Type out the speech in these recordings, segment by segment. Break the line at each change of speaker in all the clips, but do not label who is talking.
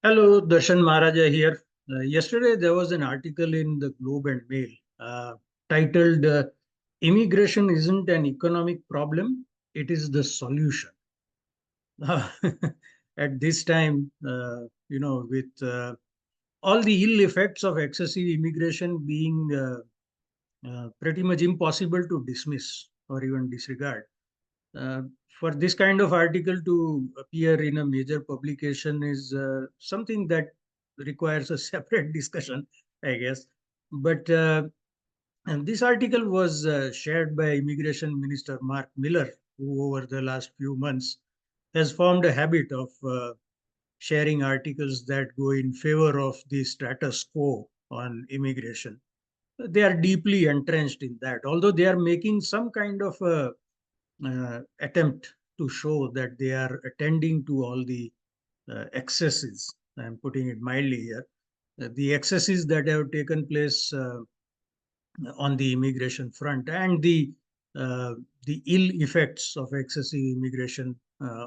Hello, darshanmaharaja here. Yesterday, there was an article in the Globe and Mail titled Immigration Isn't an Economic Problem, it is the Solution. At this time, with all the ill effects of excessive immigration being pretty much impossible to dismiss or even disregard, uh, for this kind of article to appear in a major publication is something that requires a separate discussion, I guess. But and this article was shared by Immigration Minister Mark Miller, who over the last few months has formed a habit of sharing articles that go in favor of the status quo on immigration. They are deeply entrenched in that, although they are making some kind of a attempt to show that they are attending to all the excesses. I'm putting it mildly here. The excesses that have taken place on the immigration front and uh, the ill effects of excessive immigration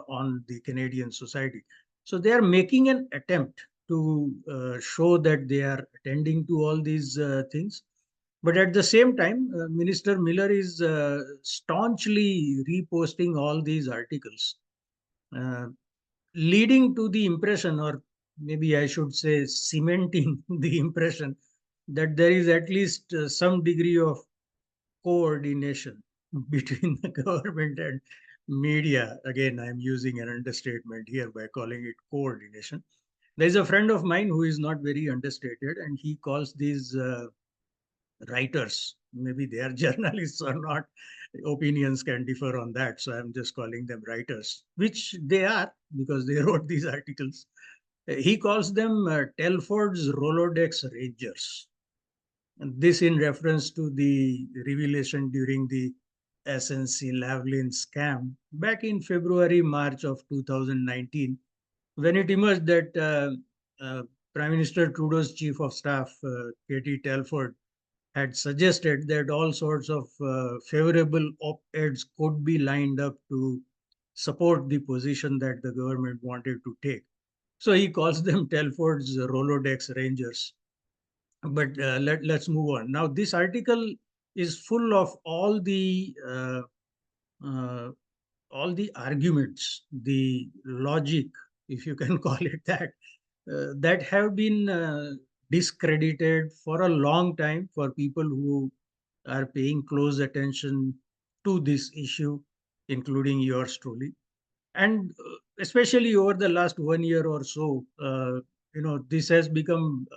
on the Canadian society. So they are making an attempt to show that they are attending to all these things, but at the same time, Minister Miller is staunchly reposting all these articles, uh, leading to the impression, or maybe I should say, cementing the impression that there is at least some degree of coordination between the government and media. Again, I'm using an understatement here by calling it coordination. There's a friend of mine who is not very understated, and he calls these writers. Maybe they are journalists or not. Opinions can differ on that. So I'm just calling them writers, which they are because they wrote these articles. He calls them Telford's Rolodex Rangers. And this in reference to the revelation during the SNC Lavalin scam back in February, March of 2019, when it emerged that Prime Minister Trudeau's chief of staff, Katie Telford, had suggested that all sorts of favorable op-eds could be lined up to support the position that the government wanted to take. So he calls them Telford's Rolodex Rangers. But let's move on. Now, this article is full of uh, all the arguments, the logic, if you can call it that, that have been discredited for a long time for people who are paying close attention to this issue, including yours truly. And especially over the last 1 year or so, this has become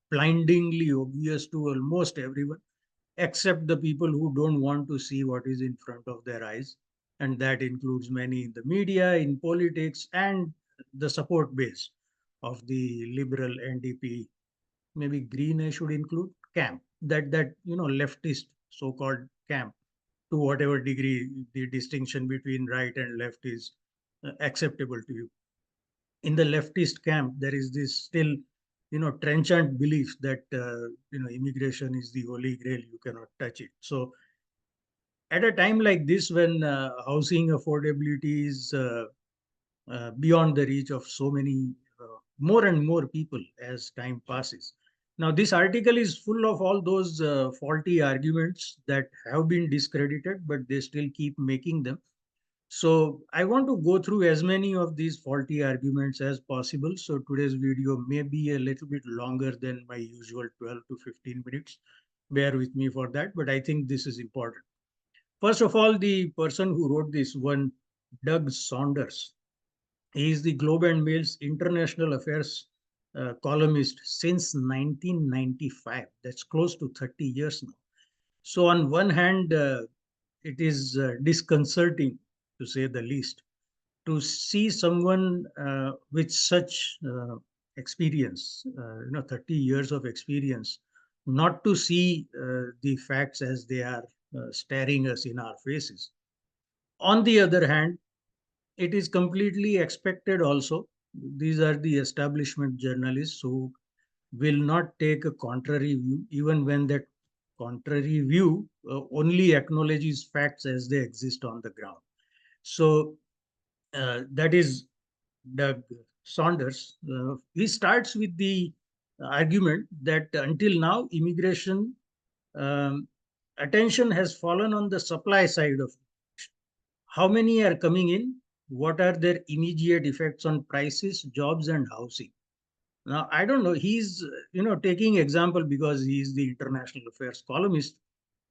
blindingly obvious to almost everyone, except the people who don't want to see what is in front of their eyes. And that includes many in the media, in politics, and the support base of the liberal NDP, maybe Green I should include, camp, that leftist so-called camp, to whatever degree the distinction between right and left is acceptable to you. In the leftist camp, there is this still, trenchant belief that immigration is the holy grail, you cannot touch it. So at a time like this, when housing affordability is beyond the reach of so many more and more people as time passes. Now, this article is full of all those faulty arguments that have been discredited, but they still keep making them. So I want to go through as many of these faulty arguments as possible. So today's video may be a little bit longer than my usual 12 to 15 minutes. Bear with me for that, but I think this is important. First of all, the person who wrote this one, Doug Saunders, he is the Globe and Mail's international affairs columnist since 1995. That's close to 30 years now. So on one hand, it is disconcerting, to say the least, to see someone with such experience, 30 years of experience, not to see the facts as they are staring us in our faces. On the other hand, it is completely expected also. These are the establishment journalists who will not take a contrary view, even when that contrary view only acknowledges facts as they exist on the ground. So that is Doug Saunders, he starts with the argument that until now, immigration um, attention has fallen on the supply side of how many are coming in, what are their immediate effects on prices, jobs, and housing. Now, I don't know. He's, taking example because he's the international affairs columnist.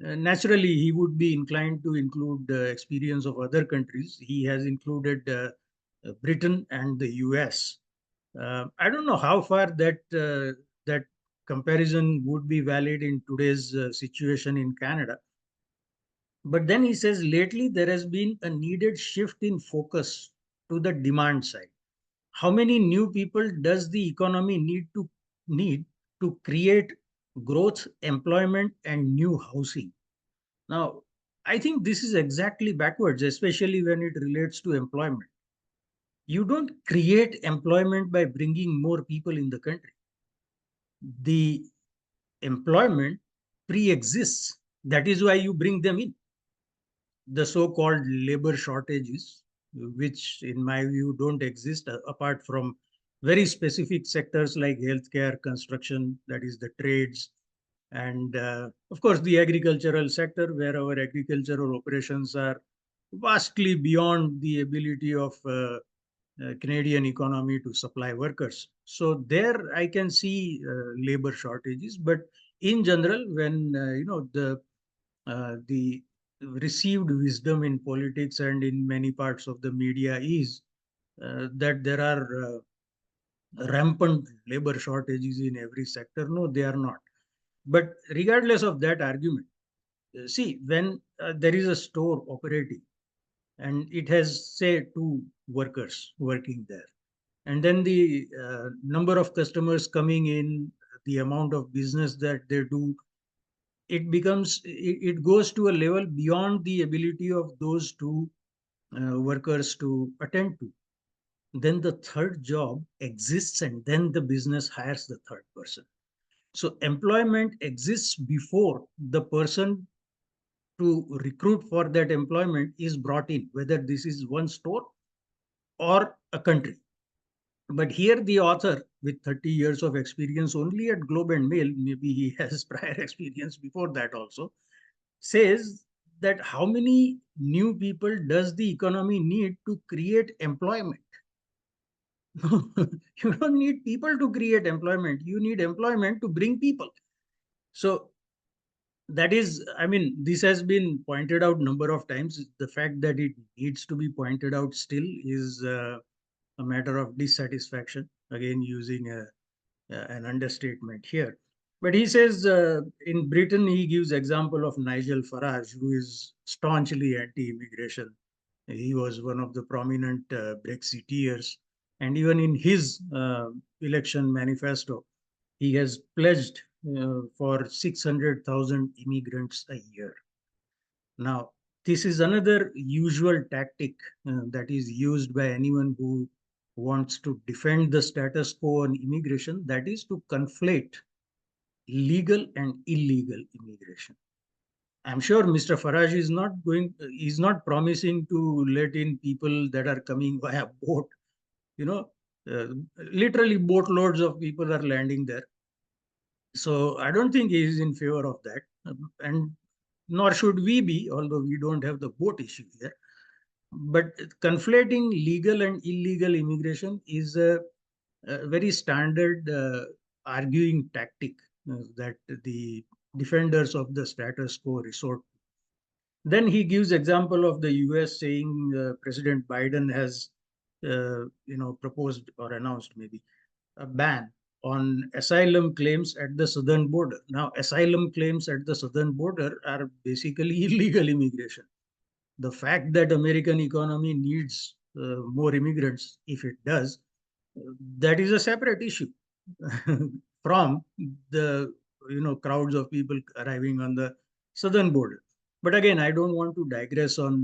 Naturally, he would be inclined to include the experience of other countries. He has included Britain and the US. I don't know how far that comparison would be valid in today's situation in Canada. But then he says lately there has been a needed shift in focus to the demand side. How many new people does the economy need to create growth, employment, and new housing? Now, I think this is exactly backwards, especially when it relates to employment. You don't create employment by bringing more people in the country. The employment pre-exists. That is why you bring them in. The so-called labor shortages, which in my view don't exist apart from very specific sectors like healthcare, construction, that is the trades, and of course the agricultural sector, where our agricultural operations are vastly beyond the ability of Canadian economy to supply workers. So there I can see labor shortages, but in general, when the received wisdom in politics and in many parts of the media is that there are rampant labor shortages in every sector. No, they are not. But regardless of that argument, see, when there is a store operating and it has, say, two workers working there, and then the number of customers coming in, the amount of business that they do, it goes to a level beyond the ability of those two workers to attend to. Then the third job exists, and then the business hires the third person. So employment exists before the person to recruit for that employment is brought in, whether this is one store or a country. But here the author, with 30 years of experience only at Globe and Mail, maybe he has prior experience before that also, says that how many new people does the economy need to create employment? You don't need people to create employment. You need employment to bring people. So that is, I mean, this has been pointed out number of times. The fact that it needs to be pointed out still is a matter of dissatisfaction. Again, using an understatement here. But he says in Britain, he gives example of Nigel Farage, who is staunchly anti-immigration. He was one of the prominent Brexiteers. And even in his election manifesto, he has pledged for 600,000 immigrants a year. Now, this is another usual tactic that is used by anyone who wants to defend the status quo on immigration, that is to conflate legal and illegal immigration. I'm sure Mr. Farage is not promising to let in people that are coming via boat. You know, uh, literally boatloads of people are landing there. So I don't think he is in favor of that. And nor should we be, although we don't have the boat issue here. But conflating legal and illegal immigration is a very standard arguing tactic that the defenders of the status quo resort. Then he gives example of the US saying President Biden has proposed or announced maybe a ban on asylum claims at the southern border. Now, asylum claims at the southern border are basically illegal immigration. The fact that American economy needs more immigrants, if it does, that is a separate issue from the crowds of people arriving on the southern border. But again, I don't want to digress on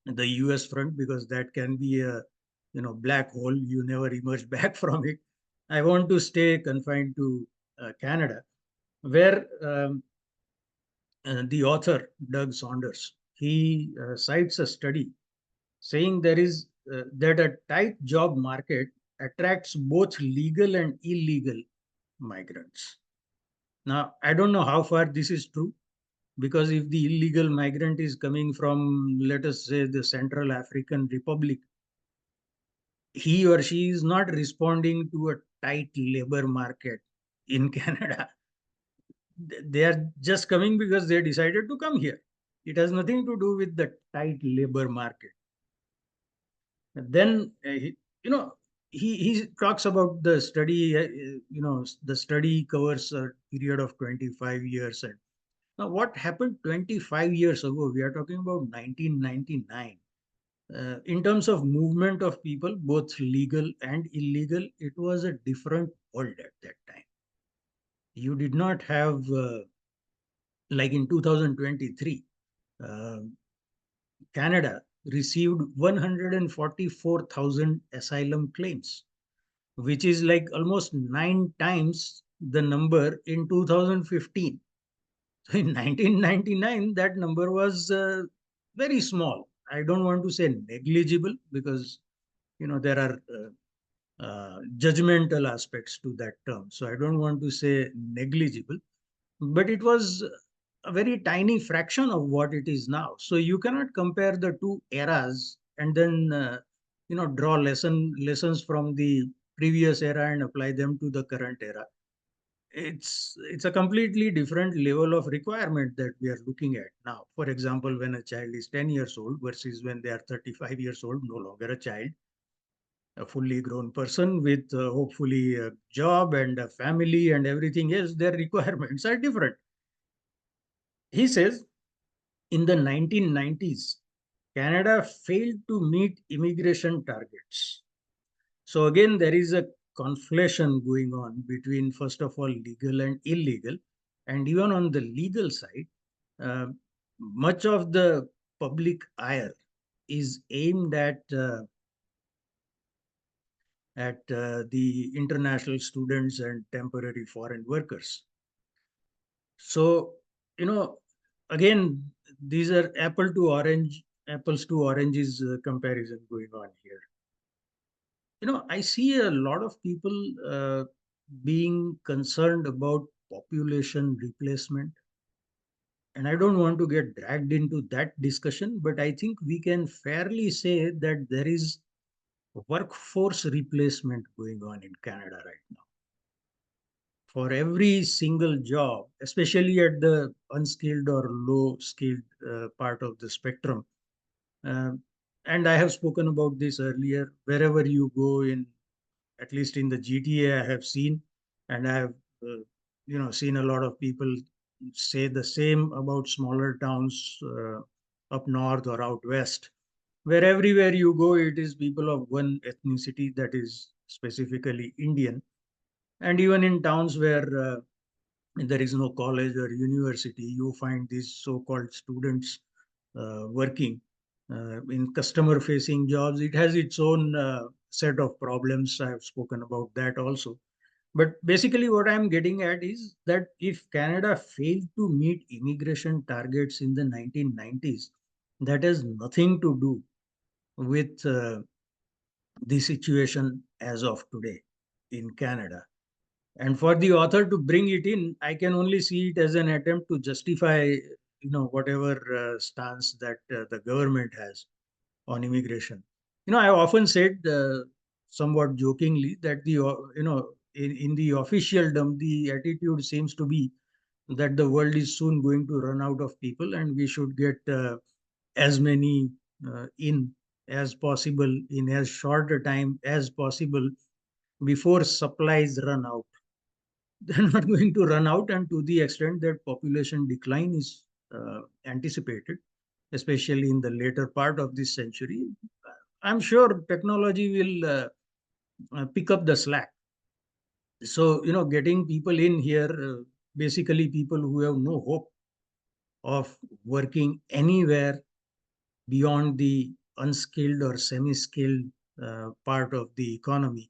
the US front because that can be a black hole. You never emerge back from it. I want to stay confined to Canada, where the author Doug Saunders, he cites a study saying there is that a tight job market attracts both legal and illegal migrants. Now, I don't know how far this is true, because if the illegal migrant is coming from, let us say, the Central African Republic, he or she is not responding to a tight labor market in Canada. They are just coming because they decided to come here. It has nothing to do with the tight labor market. Then, he talks about the study, the study covers a period of 25 years. And now, what happened 25 years ago? We are talking about 1999. In terms of movement of people, both legal and illegal, it was a different world at that time. You did not have, like in 2023, uh, Canada received 144,000 asylum claims, which is like almost 9 times the number in 2015. So in 1999, that number was very small. I don't want to say negligible, because there are judgmental aspects to that term. So I don't want to say negligible, but it was a very tiny fraction of what it is now. So you cannot compare the two eras and then draw lessons from the previous era and apply them to the current era. It's a completely different level of requirement that we are looking at now. For example, when a child is 10 years old versus when they are 35 years old, no longer a child, a fully grown person with hopefully a job and a family and everything else, their requirements are different. He says in the 1990s, Canada failed to meet immigration targets. So again, there is a conflation going on between, first of all, legal and illegal. And even on the legal side, uh, much of the public ire is aimed at the international students and temporary foreign workers. So, you know, again, these are apples to oranges comparison going on here. I see a lot of people being concerned about population replacement. And I don't want to get dragged into that discussion, but I think we can fairly say that there is workforce replacement going on in Canada right now. For every single job, especially at the unskilled or low skilled part of the spectrum. Uh, and I have spoken about this earlier. Wherever you go in, at least in the GTA, I have seen, and I have, seen a lot of people say the same about smaller towns up north or out west, where everywhere you go, it is people of one ethnicity, that is specifically Indian. And even in towns where there is no college or university, you find these so-called students working in customer-facing jobs. It has its own set of problems. I have spoken about that also. But basically, what I'm getting at is that if Canada failed to meet immigration targets in the 1990s, that has nothing to do with the situation as of today in Canada. And for the author to bring it in, I can only see it as an attempt to justify, whatever stance that the government has on immigration. I often said, somewhat jokingly, that in the officialdom, the attitude seems to be that the world is soon going to run out of people, and we should get as many in as possible in as short a time as possible before supplies run out. They're not going to run out, and to the extent that population decline is anticipated, especially in the later part of this century, I'm sure technology will pick up the slack. So, getting people in here, basically people who have no hope of working anywhere beyond the unskilled or semi-skilled part of the economy,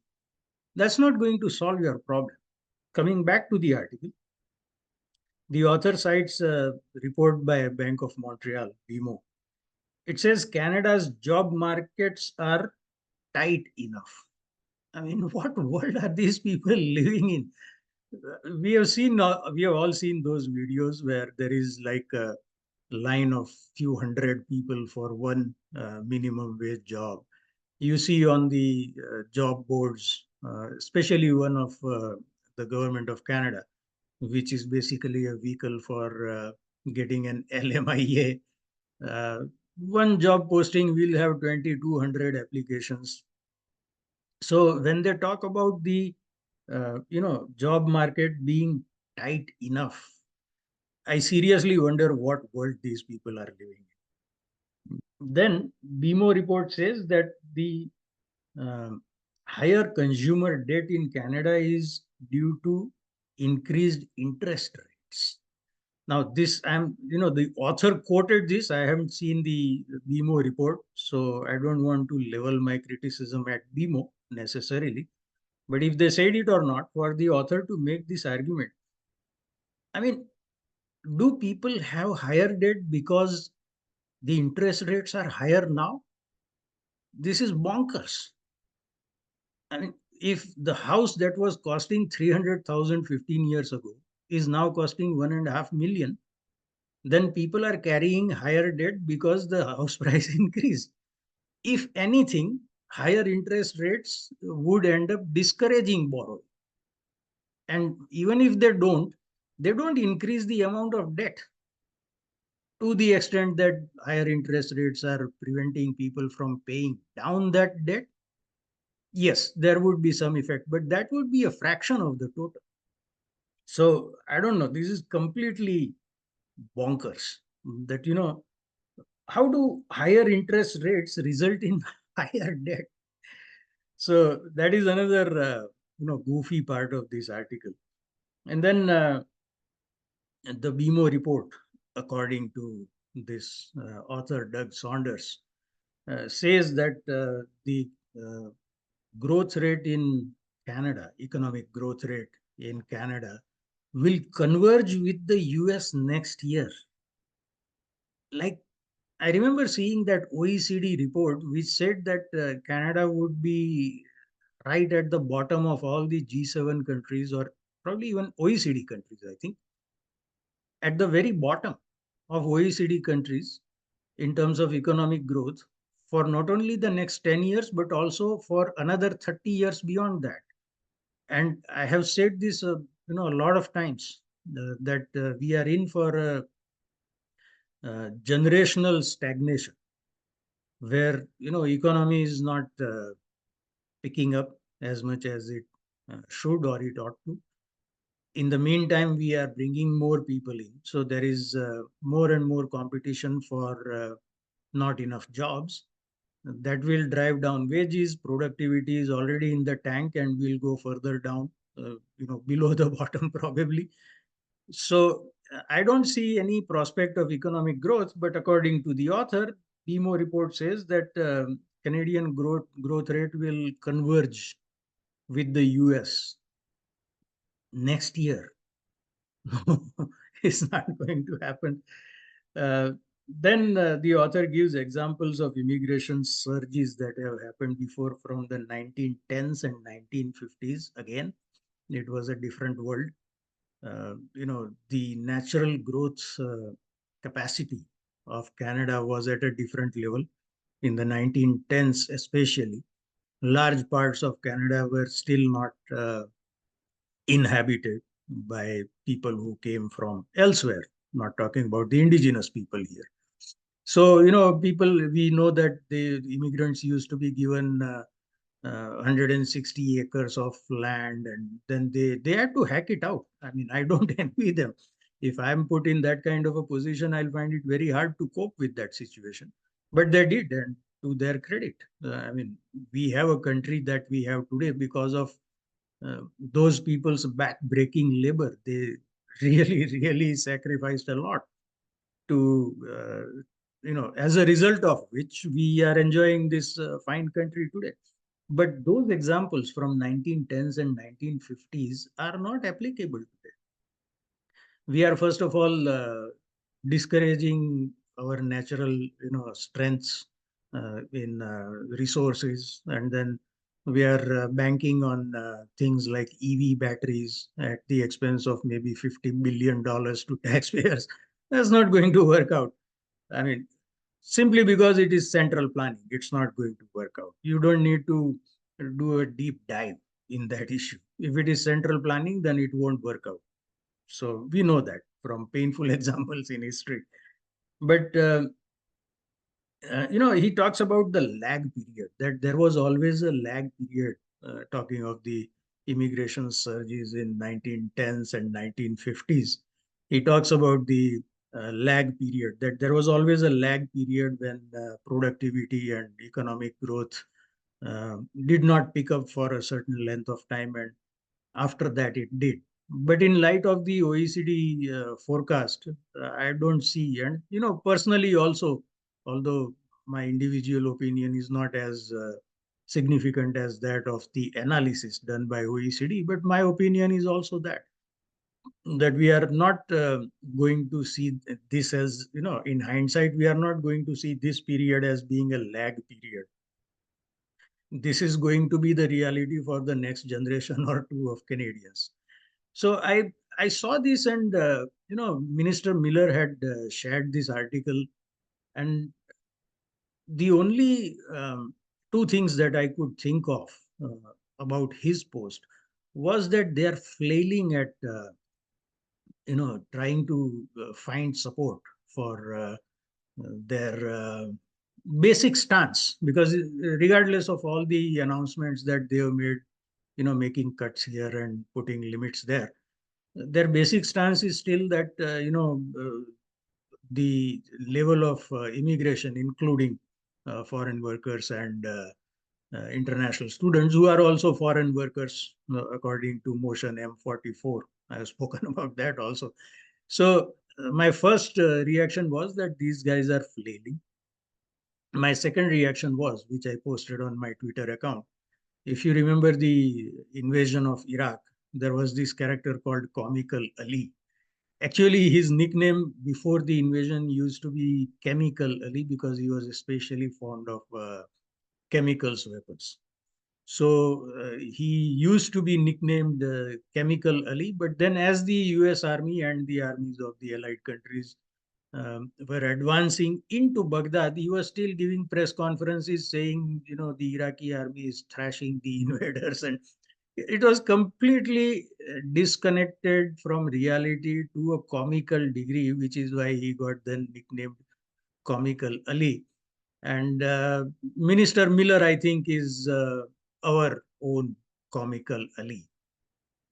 that's not going to solve your problem. Coming back to the article, the author cites a report by Bank of Montreal, BMO. It says Canada's job markets are tight enough. I mean, what world are these people living in? We have all seen those videos where there is like a line of few hundred people for one minimum wage job. You see on the job boards, especially one of the government of Canada, which is basically a vehicle for getting an LMIA. Uh, One job posting will have 2,200 applications. So when they talk about the job market being tight enough, I seriously wonder what world these people are living in. Then BMO report says that the um, higher consumer debt in Canada is due to increased interest rates. Now, this the author quoted this. I haven't seen the BMO report, so I don't want to level my criticism at BMO necessarily. But if they said it or not, for the author to make this argument, I mean, do people have higher debt because the interest rates are higher now? This is bonkers. I mean, if the house that was costing 300,000 15 years ago is now costing 1.5 million, then people are carrying higher debt because the house price increased. If anything, higher interest rates would end up discouraging borrowing. And even if they don't increase the amount of debt to the extent that higher interest rates are preventing people from paying down that debt. Yes, there would be some effect, but that would be a fraction of the total. So I don't know. This is completely bonkers. That how do higher interest rates result in higher debt? So that is another goofy part of this article. And then the BMO report, according to this author Doug Saunders, says that the uh, growth rate in Canada, economic growth rate in Canada, will converge with the US next year. Like, I remember seeing that OECD report which said that Canada would be right at the bottom of all the G7 countries, or probably even OECD countries, I think, at the very bottom of OECD countries in terms of economic growth for not only the next 10 years, but also for another 30 years beyond that. And I have said this, a lot of times that we are in for a generational stagnation where, economy is not picking up as much as it should or it ought to. In the meantime, we are bringing more people in. So there is more and more competition for not enough jobs. That will drive down wages. Productivity is already in the tank and will go further down, below the bottom probably. So I don't see any prospect of economic growth. But according to the author, BMO report says that Canadian growth rate will converge with the US next year. No, it's not going to happen. Uh, then the author gives examples of immigration surges that have happened before from the 1910s and 1950s. Again, it was a different world. The natural growth capacity of Canada was at a different level in the 1910s, especially. Large parts of Canada were still not inhabited by people who came from elsewhere, not talking about the indigenous people here. So, we know that the immigrants used to be given 160 acres of land, and then they had to hack it out. I mean, I don't envy them. If I'm put in that kind of a position, I'll find it very hard to cope with that situation. But they did, and to their credit, I mean, we have a country that we have today because of those people's back-breaking labor. They really, really sacrificed a lot to, as a result of which we are enjoying this fine country today. But those examples from 1910s and 1950s are not applicable today. We are, first of all, discouraging our natural, strengths in resources, and then We are banking on things like EV batteries at the expense of maybe $50 billion to taxpayers. That's not going to work out. I mean, simply because it is central planning, it's not going to work out. You don't need to do a deep dive in that issue. If it is central planning, then it won't work out. So we know that from painful examples in history. But he talks about the lag period, that there was always a lag period, talking of the immigration surges in 1910s and 1950s. He talks about the lag period, that there was always a lag period when productivity and economic growth did not pick up for a certain length of time, and after that it did. But in light of the OECD forecast, I don't see. And personally also, although my individual opinion is not as significant as that of the analysis done by OECD, but my opinion is also that we are not going to see this as, in hindsight, we are not going to see this period as being a lag period. This is going to be the reality for the next generation or two of Canadians. So I saw this, and Minister Miller had shared this article, and the only two things that I could think of about his post was that they are flailing at trying to find support for their basic stance, because regardless of all the announcements that they have made, making cuts here and putting limits there, their basic stance is still that the level of immigration, including foreign workers and international students who are also foreign workers, according to motion M44. I have spoken about that also. So my first reaction was that these guys are flailing. My second reaction was, which I posted on my Twitter account. If you remember the invasion of Iraq, there was this character called Comical Ali. Actually, his nickname before the invasion used to be Chemical Ali, because he was especially fond of chemicals weapons. So he used to be nicknamed Chemical Ali. But then, as the US Army and the armies of the allied countries were advancing into Baghdad, he was still giving press conferences saying, the Iraqi army is thrashing the invaders. And it was completely disconnected from reality to a comical degree, which is why he got then nicknamed Comical Ali. And Minister Miller, I think, is our own Comical Ali.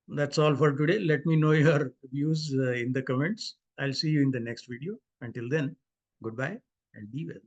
That's all for today. Let me know your views in the comments. I'll see you in the next video. Until then, goodbye and be well.